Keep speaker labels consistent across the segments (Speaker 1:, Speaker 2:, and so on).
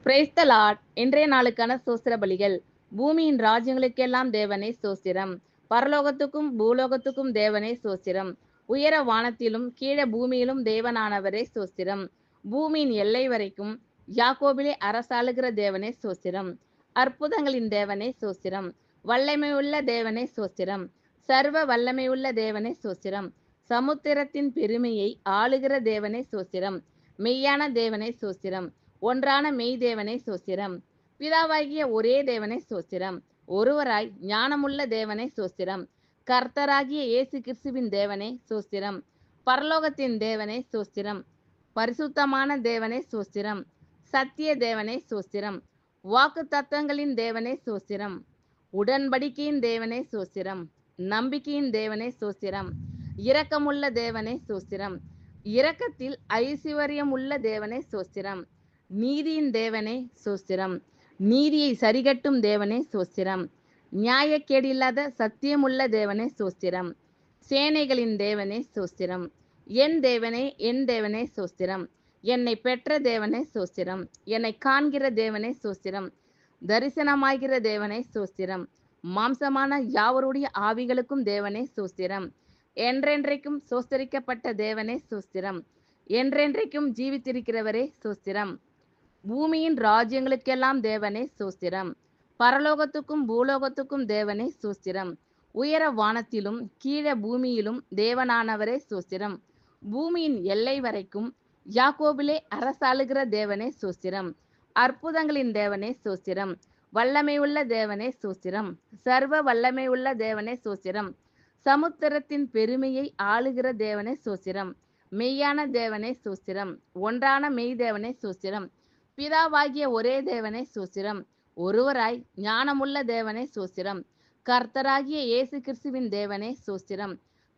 Speaker 1: Praise the Lord. இன்றைய நாளுக்கான ஸ்தோத்திர பலிகள். பூமியின் ராஜ்யங்களுக்கெல்லாம் தேவனே ஸ்தோத்திரம். பரலோகத்துக்கும் பூலோகத்துக்கும் தேவனே ஸ்தோத்திரம். உயர வானத்திலும் கீழே பூமியிலும் தேவனானவரே ஸ்தோத்திரம். பூமியின் எல்லை வரைக்கும் யாக்கோபிலே அரசாளுகிற தேவனே ஸ்தோத்திரம். அற்புதங்களின் தேவனே ஸ்தோத்திரம். வல்லமையுள்ள தேவனே ஸ்தோத்திரம். சர்வ வல்லமையுள்ள தேவனே ஸ்தோத்திரம். சமுத்திரத்தின் பெருமையை ஆளுகிற தேவனே ஸ்தோத்திரம். மெய்யான தேவனே ஸ்தோத்திரம். ஒன்றான மெய் தேவனே ஸ்தோத்திரம். பிதாவாகிய ஒரே தேவனே ஸ்தோத்திரம். ஒருவராய் ஞானமுள்ள தேவனே ஸ்தோத்திரம். கர்த்தராகிய இயேசு கிறிஸ்துவின் தேவனே ஸ்தோத்திரம். பரலோகத்தின் தேவனே ஸ்தோத்திரம். பரிசுத்தமான தேவனே ஸ்தோத்திரம். சத்திய தேவனே ஸ்தோத்திரம். வாக்கு தத்தங்களின் தேவனே ஸ்தோத்திரம். உடன்படிக்கையின் தேவனே ஸ்தோத்திரம். நம்பிக்கையின் தேவனே ஸ்தோத்திரம். இரக்கமுள்ள தேவனே ஸ்தோத்திரம். இரக்கத்தில் ஐசுவரியமுள்ள தேவனே ஸ்தோத்திரம். நீதியின் தேவனே ஸ்தோத்திரம். நீதியை சரிகட்டும் தேவனே ஸ்தோத்திரம். நியாயக்கேடில்லாத சத்தியமுள்ள தேவனே ஸ்தோத்திரம். சேனைகளின் தேவனே ஸ்தோத்திரம். என் தேவனே ஸ்தோத்திரம். என்னை பெற்ற தேவனே ஸ்தோத்திரம். என்னை காண்கிற தேவனே ஸ்தோத்திரம். தரிசனமாகிற தேவனே ஸ்தோத்திரம். மாம்சமான யாவருடைய ஆவிகளுக்கும் தேவனே ஸ்தோத்திரம். என்றென்றைக்கும் சோஸ்தரிக்கப்பட்ட தேவனே ஸ்தோத்திரம். என்றென்றைக்கும் ஜீவித்திருக்கிறவரே ஸ்தோத்திரம். பூமியின் ராஜ்யங்களுக்கெல்லாம் தேவனே ஸ்தோத்திரம். பரலோகத்துக்கும் பூலோகத்துக்கும் தேவனே ஸ்தோத்திரம். உயர வானத்திலும் கீழே பூமியிலும் தேவனானவரே ஸ்தோத்திரம். பூமியின் எல்லை வரைக்கும் யாக்கோபிலே அரசாளுகிற தேவனே ஸ்தோத்திரம். அற்புதங்களின் தேவனே ஸ்தோத்திரம். வல்லமையுள்ள தேவனே ஸ்தோத்திரம். சர்வ வல்லமையுள்ள தேவனே ஸ்தோத்திரம். சமுத்திரத்தின் பெருமையை ஆளுகிற தேவனே ஸ்தோத்திரம். மெய்யான தேவனே ஸ்தோத்திரம். ஒன்றான மெய் தேவனே ஸ்தோத்திரம். பிதாவாகிய ஒரே தேவனே ஸ்தோத்திரம். ஒருவராய் ஞானமுள்ள தேவனே ஸ்தோத்திரம். கர்த்தராகிய இயேசு கிறிஸ்துவின் தேவனே ஸ்தோத்திரம்.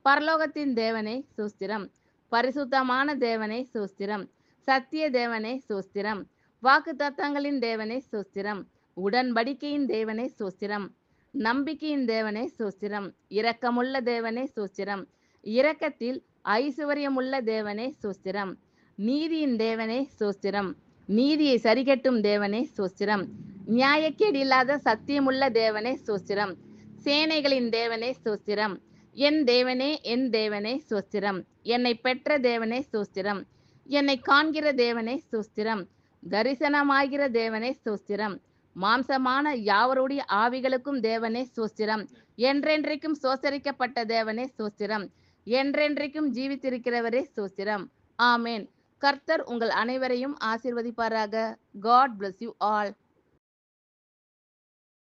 Speaker 1: பரலோகத்தின் தேவனே ஸ்தோத்திரம். பரிசுத்தமான தேவனே ஸ்தோத்திரம். சத்திய தேவனே ஸ்தோத்திரம். வாக்கு தத்தங்களின் தேவனே ஸ்தோத்திரம். உடன்படிக்கையின் தேவனே ஸ்தோத்திரம். நம்பிக்கையின் தேவனே ஸ்தோத்திரம். இரக்கமுள்ள தேவனே ஸ்தோத்திரம். இரக்கத்தில் ஐசுவரியமுள்ள தேவனே ஸ்தோத்திரம். நீதியின் தேவனே ஸ்தோத்திரம். நீதியை சரிகட்டும் தேவனே ஸ்தோத்திரம். நியாயக்கேடில்லாத சத்தியமுள்ள தேவனே ஸ்தோத்திரம். சேனைகளின் தேவனே ஸ்தோத்திரம். என் தேவனே ஸ்தோத்திரம். என்னை பெற்ற தேவனே ஸ்தோத்திரம். என்னை காண்கிற தேவனே ஸ்தோத்திரம். தரிசனமாகிற தேவனே ஸ்தோத்திரம். மாம்சமான யாவருடைய ஆவிகளுக்கும் தேவனே ஸ்தோத்திரம். என்றென்றைக்கும் சோசரிக்கப்பட்ட தேவனே ஸ்தோத்திரம். என்றென்றைக்கும் ஜீவித்திருக்கிறவரே ஸ்தோத்திரம். ஆமேன். கர்த்தர் உங்கள் அனைவரையும் ஆசீர்வதிப்பாராக. God bless you all.